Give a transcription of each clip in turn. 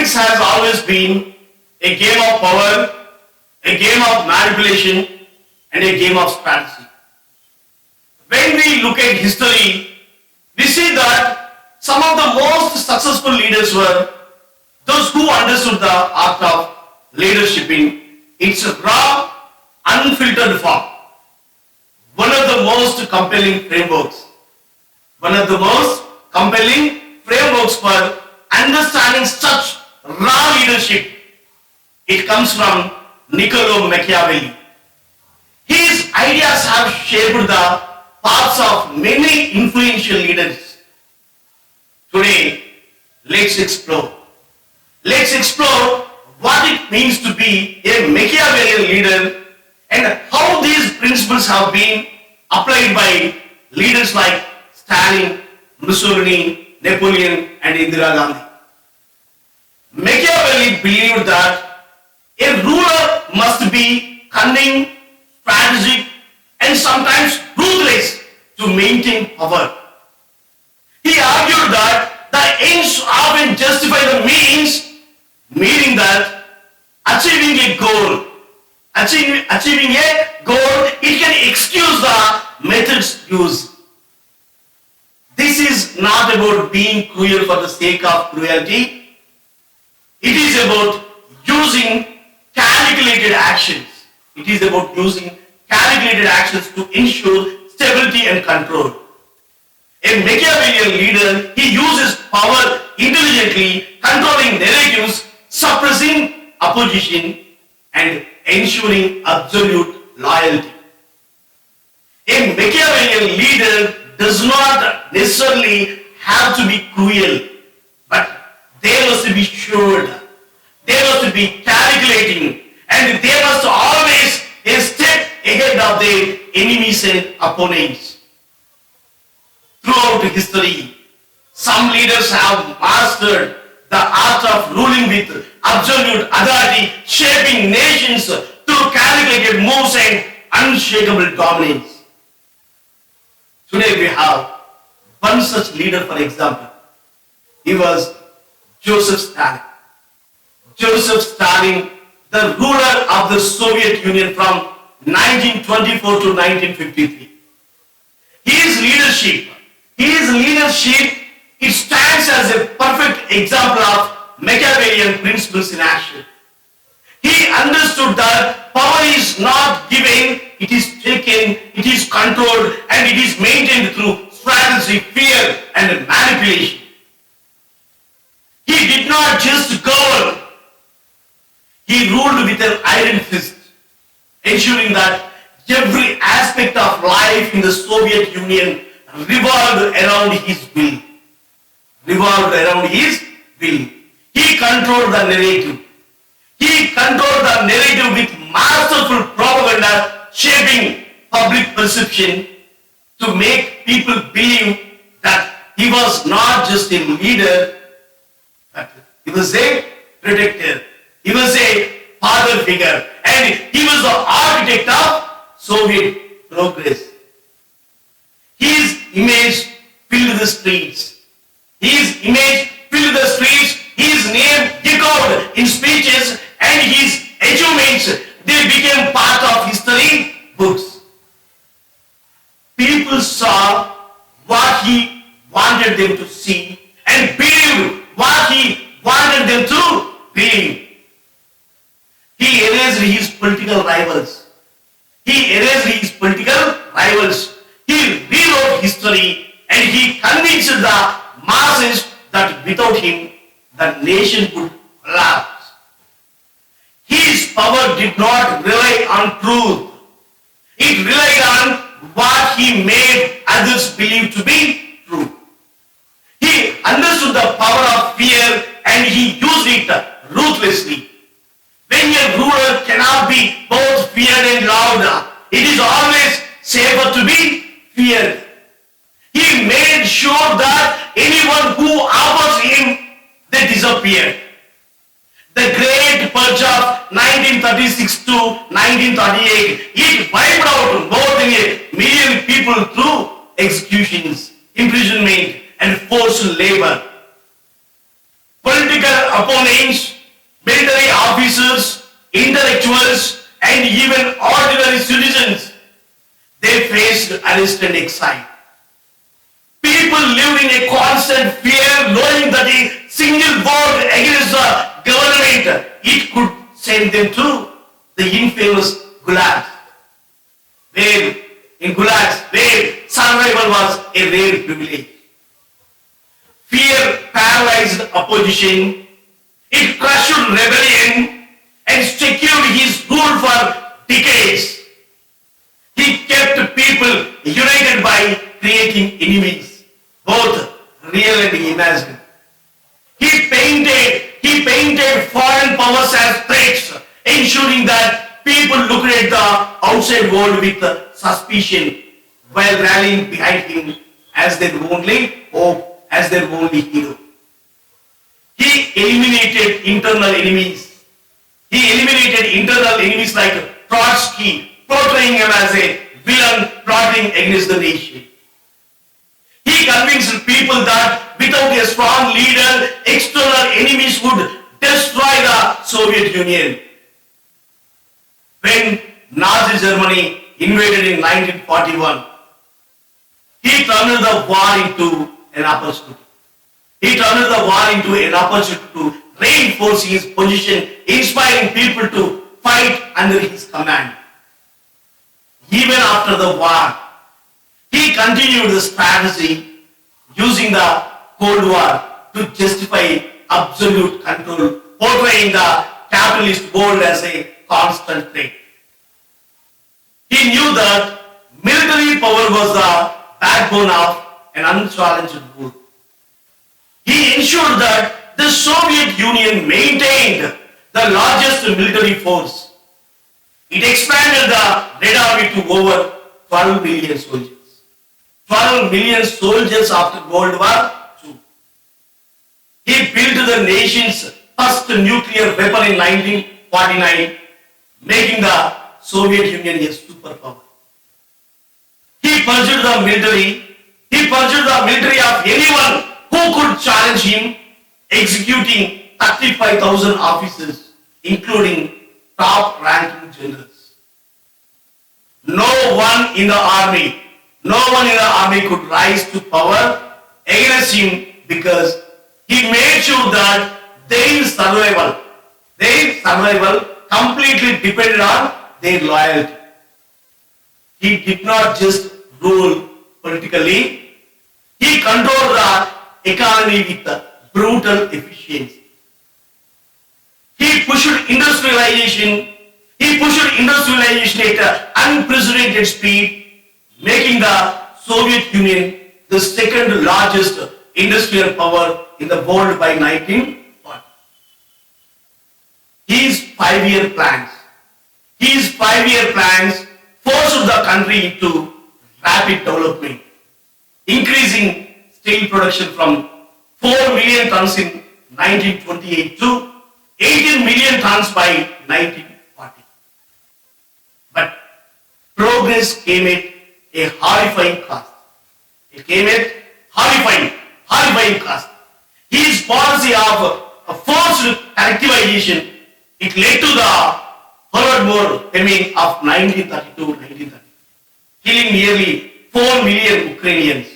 Politics has always been a game of power, a game of manipulation, and a game of strategy. When we look at history, we see that some of the most successful leaders were those who understood the art of leadership in its raw, unfiltered form. One of the most compelling frameworks for understanding such raw leadership, it comes from Niccolo Machiavelli. His ideas have shaped the paths of many influential leaders. Today, let's explore what it means to be a Machiavellian leader and how these principles have been applied by leaders like Stalin, Mussolini, Napoleon, and Indira Gandhi. Machiavelli believed that a ruler must be cunning, strategic, and sometimes ruthless to maintain power. He argued that the ends often justify the means, meaning that achieving a goal, it can excuse the methods used. This is not about being cruel for the sake of cruelty. It is about using calculated actions. To ensure stability and control. A Machiavellian leader, he uses power intelligently, controlling narratives, suppressing opposition, and ensuring absolute loyalty. A Machiavellian leader does not necessarily have to be cruel, but they must be shrewd, they must be calculating, and they must always a step ahead of their enemies and opponents. Throughout history, some leaders have mastered the art of ruling with absolute authority, shaping nations through calculated moves and unshakable dominance. Today we have one such leader, for example. He was Joseph Stalin. Joseph Stalin, the ruler of the Soviet Union from 1924 to 1953. His leadership, it stands as a perfect example of Machiavellian principles in action. He understood that power is not given, it is taken, it is controlled, and it is maintained through strategy, fear, and manipulation. He did not just govern, he ruled with an iron fist, ensuring that every aspect of life in the Soviet Union revolved around his will. He controlled the narrative. With masterful propaganda, shaping public perception to make people believe that he was not just a leader, but he was a protector. He was a father figure, and he was the architect of Soviet progress. His image filled the streets. His name echoed in speeches, and his achievements, they became part of history books. People saw what he wanted them to see and believed what he wanted them to believe. He erased his political rivals. He rewrote history, and he convinced the masses that without him, the nation would collapse. His power did not rely on truth. It relied on what he made others believe to be true. He understood the power of fear, and he used it ruthlessly. When a ruler cannot be both feared and loved, it is always safer to be feared. He made sure that anyone who offers him, they disappear. The Great Purge of 1936 to 1938, it wiped out more than 1 million people through executions, imprisonment, and forced labor. political opponents, military officers, intellectuals, and even ordinary citizens. They faced arrest and exile. People lived in a constant fear, knowing that a single vote against the government, it could send them to the infamous gulags. Where in gulags, where survival was a rare privilege. Fear paralyzed opposition, it crushed rebellion and secured his rule for decades. He kept people united by creating enemies, both real and imaginary. He painted foreign powers as threats, ensuring that people looked at the outside world with suspicion while rallying behind him as their only hope, as their only hero. He eliminated internal enemies. He eliminated internal enemies like Trotsky, portraying him as a villain plotting against the nation. He convinced people that without a strong leader, external enemies would destroy the Soviet Union. When Nazi Germany invaded in 1941, he turned the war into an opportunity. He turned the war into an opportunity to reinforce his position, inspiring people to fight under his command. Even after the war, he continued the strategy using the Cold War to justify absolute control, portraying the capitalist world as a constant threat. He knew that military power was the backbone of an unchallenged rule. He ensured that the Soviet Union maintained the largest military force. It expanded the Red Army to over 12 million soldiers. 12 million soldiers after World War II. He built the nation's first nuclear weapon in 1949, making the Soviet Union a superpower. He purged the military. He purged the military of anyone who could challenge him, executing 35,000 officers, including top-ranking generals. No one in the army could rise to power against him because he made sure that their survival completely depended on their loyalty. He did not just rule politically, he controlled the economy with brutal efficiency. He pushed industrialization at an unprecedented speed, making the Soviet Union the second largest industrial power in the world by 1940. His five-year plans forced the country into rapid development, increasing steel production from 4 million tons in 1928 to 18 million tons by 1940. But progress came at a horrifying cost. It came at horrifying cost. His policy of forced collectivization, it led to the Holodomor famine of 1932-1930, killing nearly 4 million Ukrainians.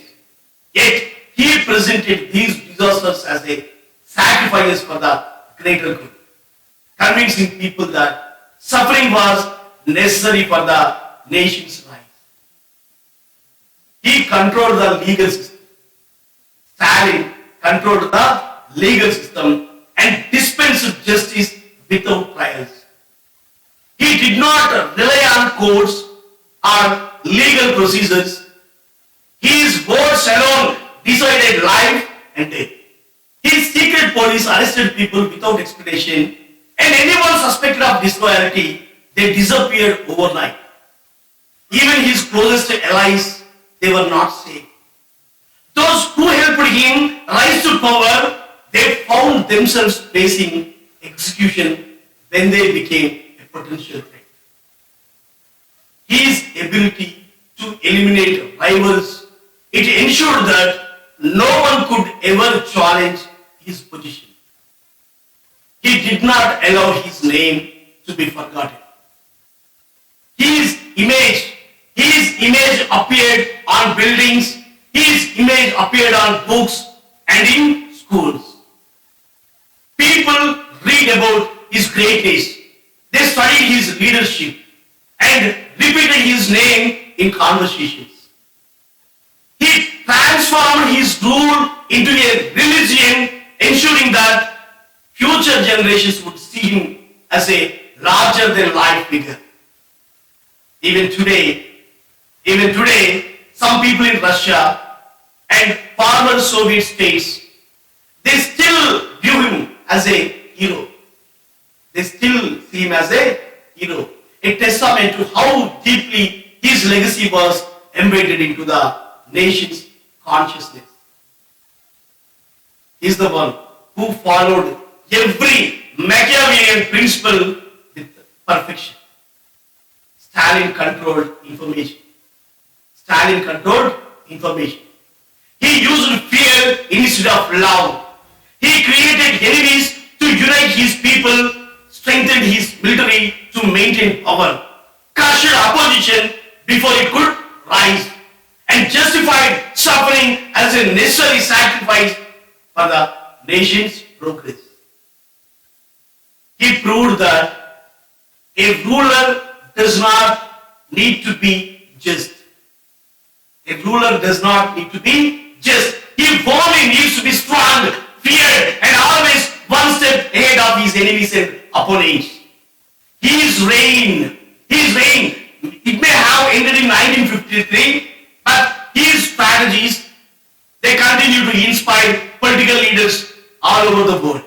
Yet he presented these disasters as a sacrifice for the greater good, convincing people that suffering was necessary for the nation's rise. He controlled the legal system. Stalin controlled the legal system and dispensed justice without trials. He did not rely on courts or legal procedures. His words alone decided life and death. His secret police arrested people without explanation, and anyone suspected of disloyalty, they disappeared overnight. Even his closest allies, they were not safe. Those who helped him rise to power, they found themselves facing execution when they became a potential threat. His ability to eliminate rivals, it ensured that no one could ever challenge his position. He did not allow his name to be forgotten. His image appeared on buildings, his image appeared on books and in schools. People read about his greatness. They studied his leadership and repeated his name in conversations. He transformed his rule into a religion, ensuring that future generations would see him as a larger than life figure. Even today, some people in Russia and former Soviet states, they still view him as a hero. They still see him as a hero. A testament to how deeply his legacy was embedded into the nation's consciousness. He is the one who followed every Machiavellian principle with perfection. Stalin controlled information. He used fear instead of love. He created enemies to unite his people, strengthened his military to maintain power, crushed opposition before it could rise, and justified suffering as a necessary sacrifice for the nation's progress. He proved that a ruler does not need to be just. A ruler does not need to be just. He only needs to be strong, feared, and always one step ahead of his enemies and opponents. His reign, it may have ended in 1953, but his strategies, they continue to inspire political leaders all over the world.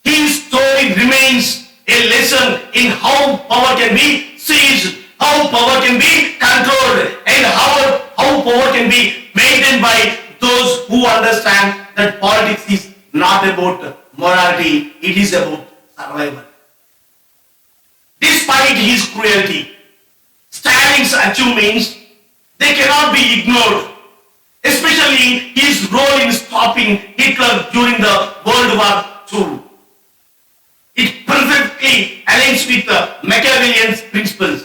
His story remains a lesson in how power can be seized, how power can be controlled, and how power can be maintained by those who understand that politics is not about morality, it is about survival. Despite his cruelty, Stalin's achievements, they cannot be ignored, especially his role in stopping Hitler during the World War II. It perfectly aligns with the Machiavellian principles.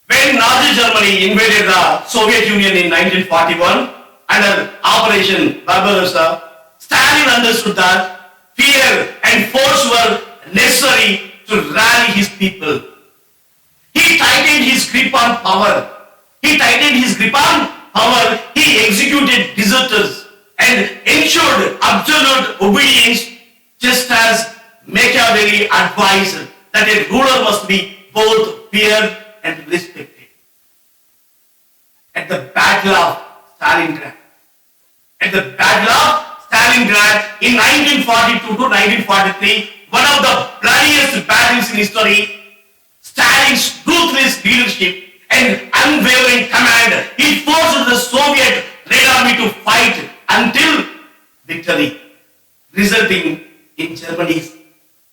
When Nazi Germany invaded the Soviet Union in 1941 under Operation Barbarossa, Stalin understood that fear and force were necessary to rally his people. He tightened his grip on power. He executed deserters and ensured absolute obedience, just as Machiavelli advised that a ruler must be both feared and respected. At the Battle of Stalingrad in 1942 to 1943, one of the bloodiest battles in history, Stalin's ruthless leadership and unwavering command, he forced the Soviet Red Army to fight until victory, resulting in Germany's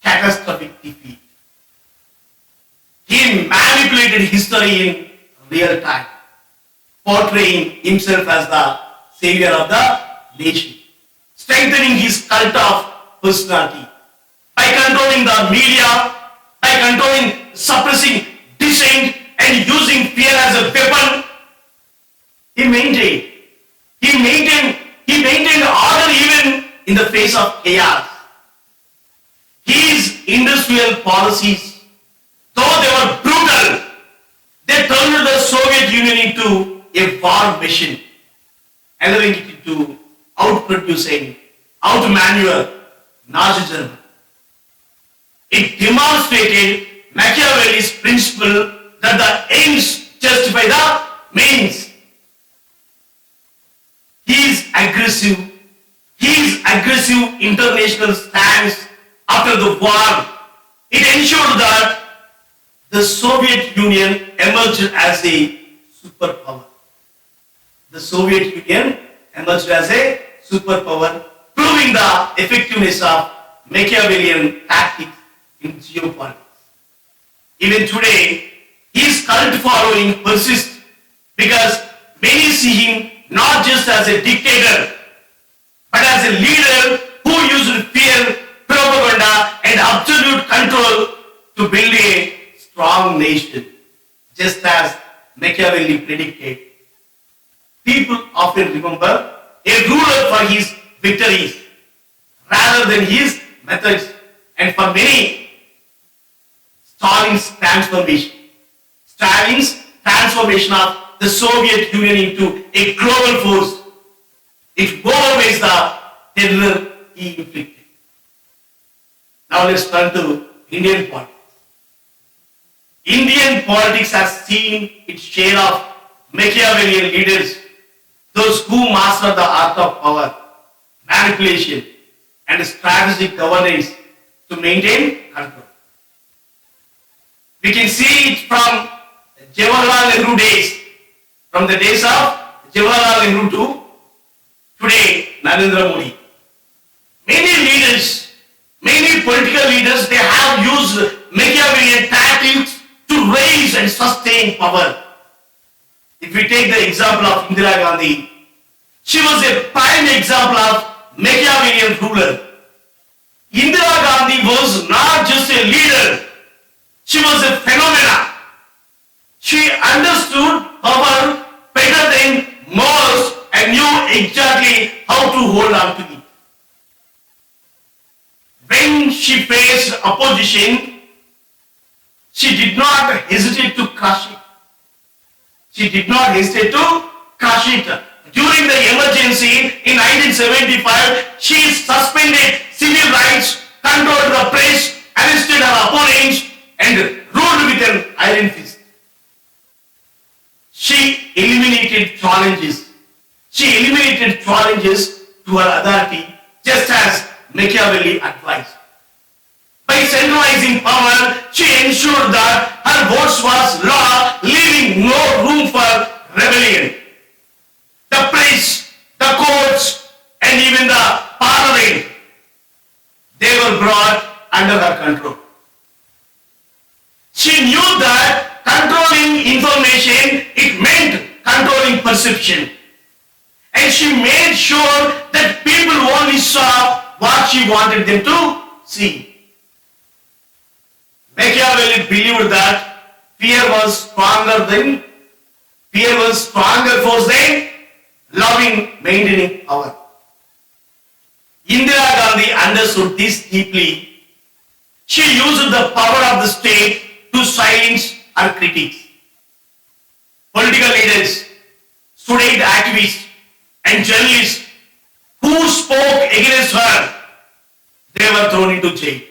catastrophic defeat. He manipulated history in real time, portraying himself as the savior of the nation, strengthening his cult of personality by controlling the media, by suppressing dissent and using fear as a weapon. He maintained order even in the face of chaos. His industrial policies, though they were brutal, they turned the Soviet Union into a war machine, allowing it to outproduce and outmaneuver Nazi Germany. It demonstrated Machiavelli's principle that the ends justify the means. His aggressive international stance after the war, it ensured that the Soviet Union emerged as a superpower. Proving the effectiveness of Machiavellian tactics in geopolitics. Even today, his cult following persists because many see him not just as a dictator, but as a leader who used fear, propaganda, absolute control to build a strong nation. Just as Machiavelli predicted, people often remember a ruler for his victories rather than his methods. And for many, Stalin's transformation of the Soviet Union into a global force, it overweighs the terror he inflicted. Now let's turn to Indian politics. Indian politics has seen its share of Machiavellian leaders, those who master the art of power, manipulation, and strategic governance to maintain control. We can see it from Jawaharlal Nehru days, from the days of Jawaharlal Nehru to today, Narendra Modi. Many political leaders, they have used Machiavellian tactics to raise and sustain power. If we take the example of Indira Gandhi, she was a prime example of Machiavellian ruler. Indira Gandhi was not just a leader, she was a phenomenon. She understood power better than most and knew exactly how to hold on to it. When she faced opposition, she did not hesitate to crush it. During the emergency in 1975, she suspended civil rights, controlled the press, arrested her opponents, and ruled with an iron fist. She eliminated challenges. To her authority, just as Machiavelli advised. By centralizing power, she ensured that her voice was law, leaving no room for rebellion. The press, the courts, and even the parliament, they were brought under her control. She knew that controlling information, it meant controlling perception. And she made sure that people only saw what she wanted them to see. Machiavelli believed that fear was stronger force than loving maintaining power. Indira Gandhi understood this deeply. She used the power of the state to silence her critics. Political leaders, student activists, and journalists who spoke against her, they were thrown into jail.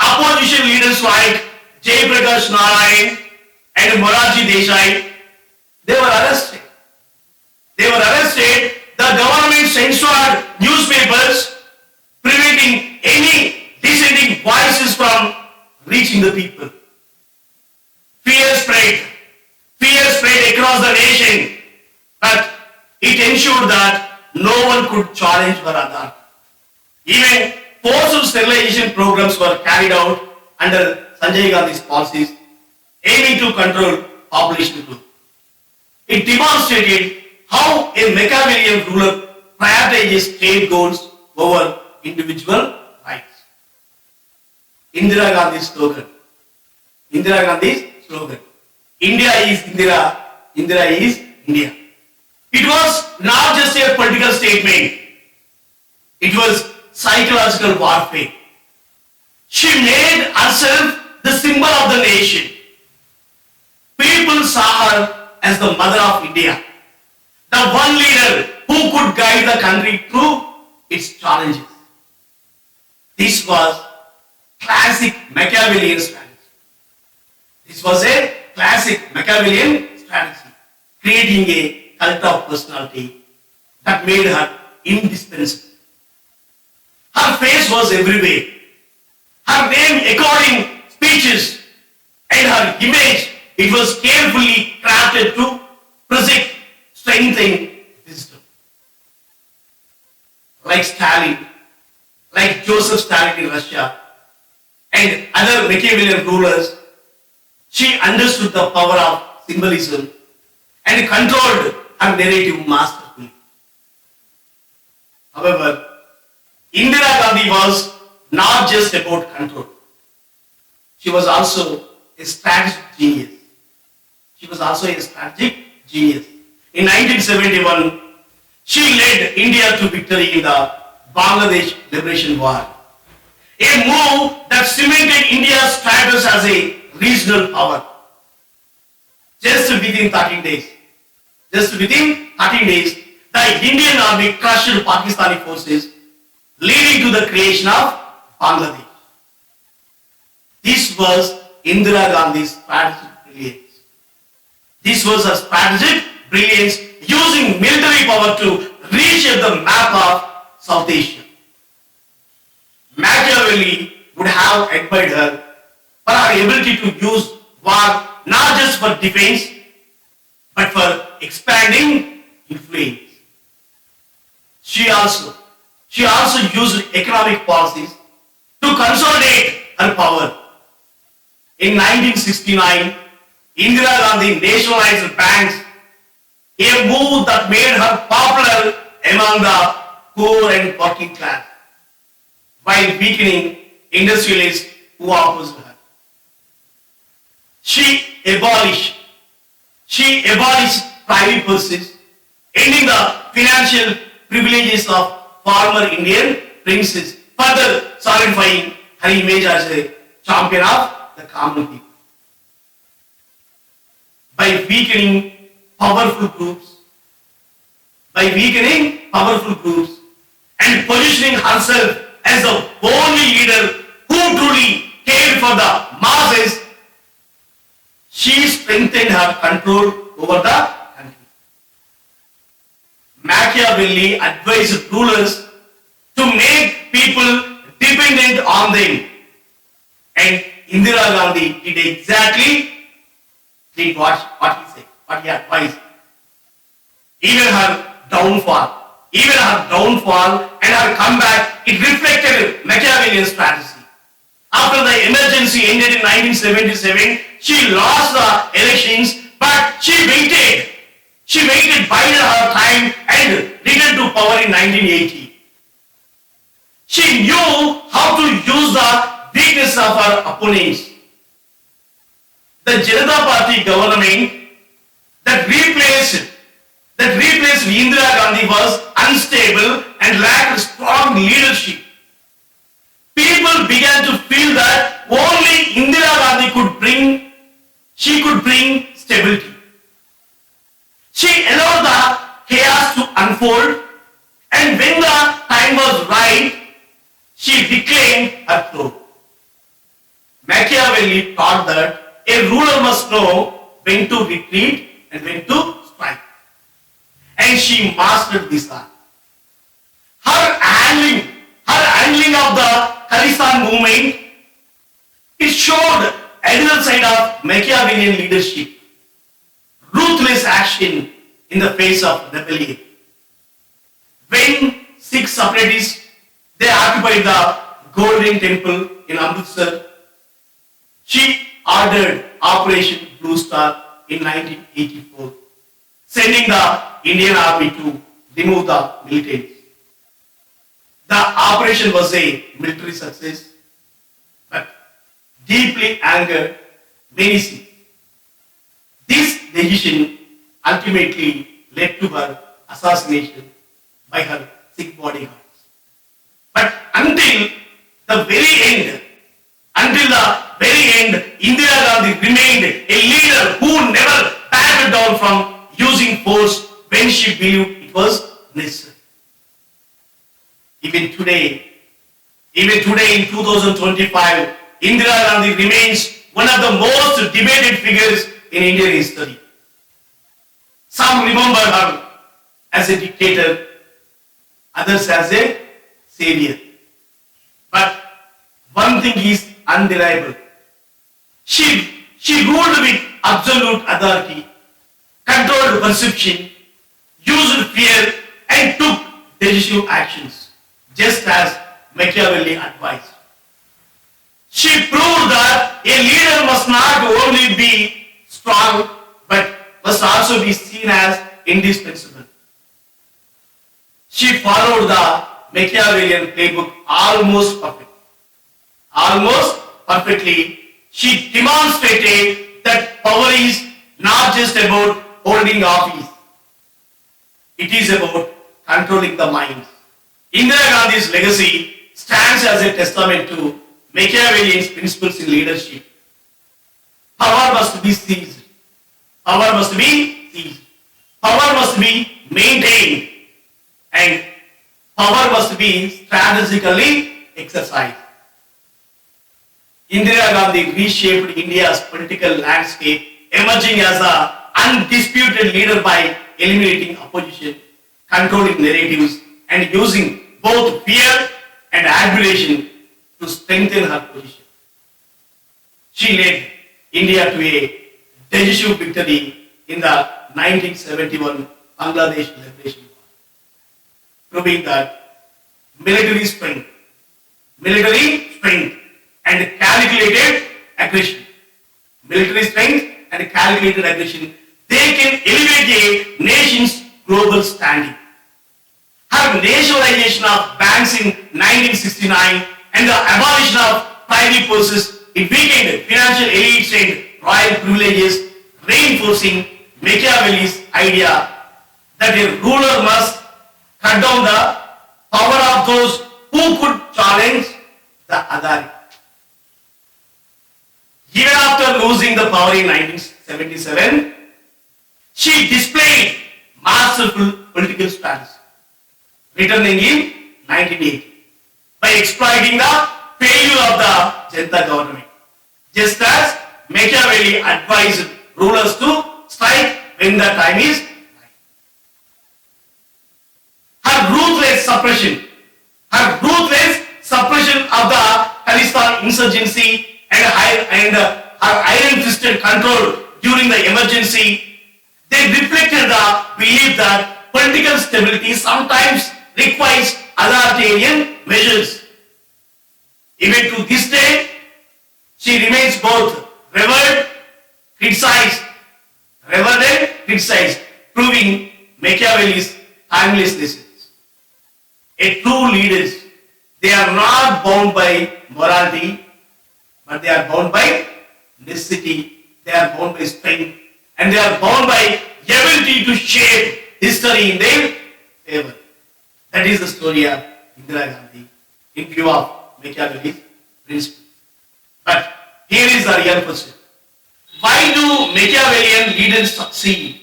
Opposition leaders like Jayaprakash Narayan and Morarji Desai, they were arrested. The government censored newspapers, preventing any dissenting voices from reaching the people. Fear spread across the nation, but it ensured that no one could challenge her authority. Even forced sterilization programs were carried out under Sanjay Gandhi's policies, aiming to control population growth. It demonstrated how a Machiavellian ruler prioritizes state goals over individual rights. Indira Gandhi's slogan. India is Indira, Indira is India. It was not just a political statement. It was psychological warfare. She made herself the symbol of the nation. People saw her as the mother of India, the one leader who could guide the country through its challenges. This was classic Machiavellian strategy. Creating a cult of personality that made her indispensable. Her face was everywhere. Her name echoed in speeches, and her image, it was carefully crafted to project strength and wisdom. Like Stalin, like Joseph Stalin in Russia, and other Machiavellian rulers, she understood the power of symbolism and controlled her narrative masterfully. However, Indira Gandhi was not just about control. She was also a strategic genius. She was also a strategic genius. In 1971, she led India to victory in the Bangladesh Liberation War. A move that cemented India's status as a regional power. Just within 13 days, the Indian army crushed Pakistani forces, leading to the creation of Bangladesh. This was Indira Gandhi's strategic brilliance. This was her strategic brilliance using military power to reshape the map of South Asia. Machiavelli would have admired her for her ability to use war not just for defense but for expanding influence. She also used economic policies to consolidate her power. In 1969, Indira Gandhi nationalized banks, a move that made her popular among the poor and working class, while weakening industrialists who opposed her. She abolished private purses, ending the financial privileges of former Indian princes, further solidifying her image as a champion of the common people. By weakening powerful groups and positioning herself as the only leader who truly cared for the masses, she strengthened her control over the country. Machiavelli advised rulers to make people dependent on them, and Indira Gandhi did exactly what he advised. Even her downfall and her comeback, it reflected Machiavellian strategy. After the emergency ended in 1977, she lost the elections, but she waited. She bided her time and returned to power in 1980. She knew how to use the weakness of her opponents. The Janata Party government that replaced Indira Gandhi was unstable and lacked strong leadership. People began to feel that only Indira Gandhi could bring stability. She allowed the chaos to unfold, and when the time was right, she reclaimed her throne. Machiavelli taught that a ruler must know when to retreat and when to strike. And she mastered this art. Her handling of the Khalistan movement, it showed another side of Machiavellian leadership. Ruthless action in the face of rebellion. When Sikh separatists, they occupied the Golden Temple in Amritsar, she ordered Operation Blue Star in 1984, sending the Indian Army to remove the militants. The operation was a military success, but deeply angered many Sikhs. This decision ultimately led to her assassination by her Sikh bodyguards. But until the very end, Indira Gandhi remained a leader who never backed down from using force when she believed it was necessary. Even today in 2025, Indira Gandhi remains one of the most debated figures in Indian history. Some remember her as a dictator, others as a savior. But one thing is undeniable. She ruled with absolute authority, controlled perception, used fear, and took decisive actions, just as Machiavelli advised. She proved that a leader must not only be strong, but must also be seen as indispensable. She followed the Machiavellian playbook almost perfect. Almost perfectly, she demonstrated that power is not just about holding office. It is about controlling the mind. Indira Gandhi's legacy stands as a testament to Machiavellian's principles in leadership. Power must be seized. Power must be seized. Power must be maintained. And power must be strategically exercised. Indira Gandhi reshaped India's political landscape, emerging as an undisputed leader by eliminating opposition, controlling narratives, and using both fear and admiration to strengthen her position. She led India to a decisive victory in the 1971 Bangladesh Liberation War, proving that military strength and calculated aggression, they can elevate a nation's global standing. Her nationalization of banks in 1969 and the abolition of private purses, it weakened financial elites and royal privileges, reinforcing Machiavelli's idea that a ruler must cut down the power of those who could challenge the authority. Even after losing the power in 1977, she displayed masterful political strategy, returning in 1980 by exploiting the failure of the Janata government, just as Machiavelli advised rulers to strike when the time is right. Her ruthless suppression of the Khalistan insurgency and her iron-fisted control during the emergency, they reflected the belief that political stability sometimes requires authoritarian measures. Even to this day, she remains both revered and criticized, proving Machiavelli's timeless lessons. A true leaders, they are not bound by morality, but they are bound by necessity, they are bound by strength, and they are bound by ability to shape history in their favor. That is the story of Indira Gandhi in view of Machiavelli's principle. But here is the real question. Why do Machiavellian leaders succeed?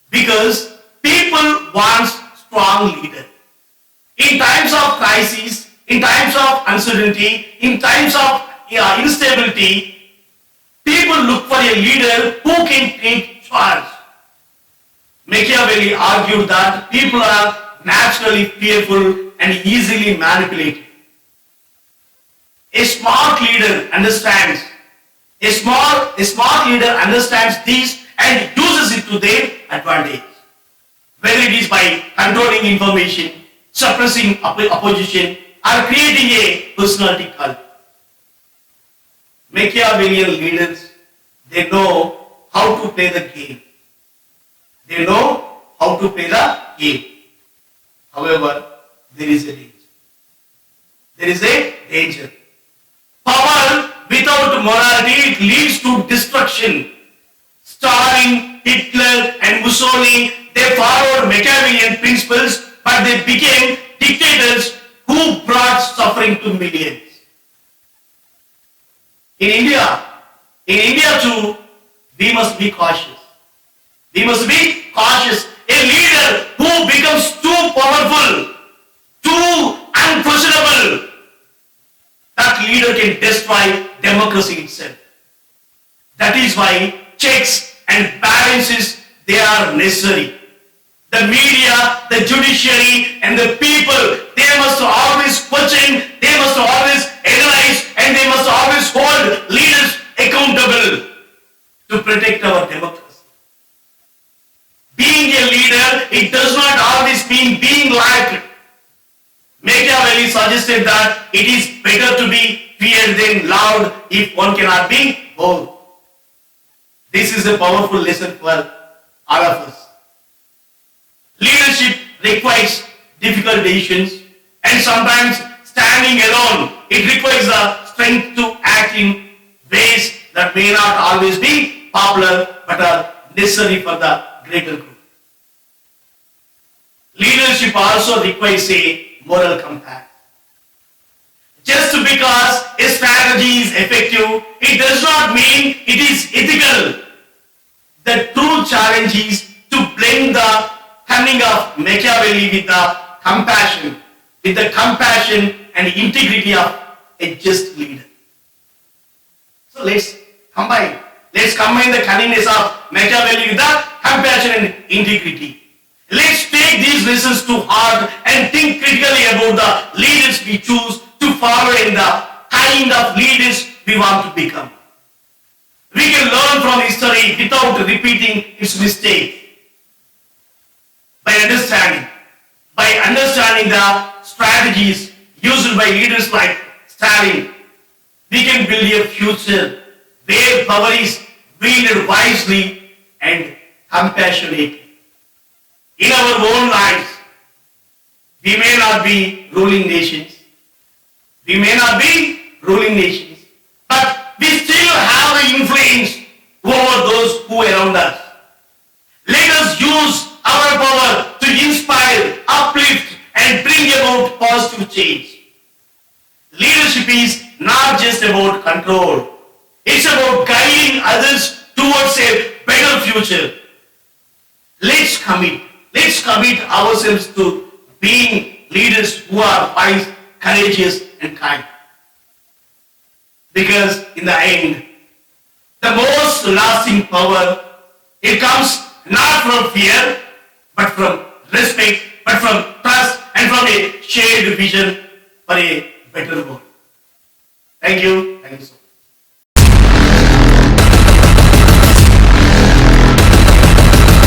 Because people want strong leaders. In times of crisis, in times of uncertainty, in times of instability, people look for a leader who can take charge. Machiavelli argued that people are naturally fearful and easily manipulated. A smart leader understands this and uses it to their advantage. Whether it is by controlling information, suppressing opposition, or creating a personality cult. Machiavellian leaders, they know how to play the game. However, there is a danger. Power without morality, it leads to destruction. Stalin, Hitler, and Mussolini, they followed Machiavellian principles, but they became dictators who brought suffering to millions. In India too, we must be cautious. A leader who becomes too powerful, too unquestionable, that leader can destroy democracy itself. That is why checks and balances, they are necessary. The media, the judiciary, and the people, they must always question, they must always analyze, and they must always hold leaders accountable to protect our democracy. Being a leader, it does not always mean being liked. Machiavelli suggested that it is better to be feared than loved if one cannot be both. This is a powerful lesson for all of us. Leadership requires difficult decisions, and sometimes standing alone. It requires the strength to act in ways that may not always be popular but are necessary for the greater good. Leadership also requires a moral compass. Just because a strategy is effective, it does not mean it is ethical. The true challenge is to blend the cunning of Machiavelli with the compassion and integrity of a just leader. So let's combine the cunningness of Machiavelli with the compassion and integrity. Let's take these lessons to heart and think critically about the leaders we choose to follow and the kind of leaders we want to become. We can learn from history without repeating its mistakes. By understanding the strategies used by leaders like Stalin, we can build a future where power is wielded wisely and compassionately. In our own lives, we may not be ruling nations, but we still have an influence over those who are around us. Let us use our power to inspire, uplift, and bring about positive change. Leadership is not just about control. It's about guiding others towards a better future. Let's commit ourselves to being leaders who are wise, courageous, and kind. Because in the end, the most lasting power, it comes not from fear, but from respect, but from trust, and from a shared vision for a better world. Thank you. Thank you so much.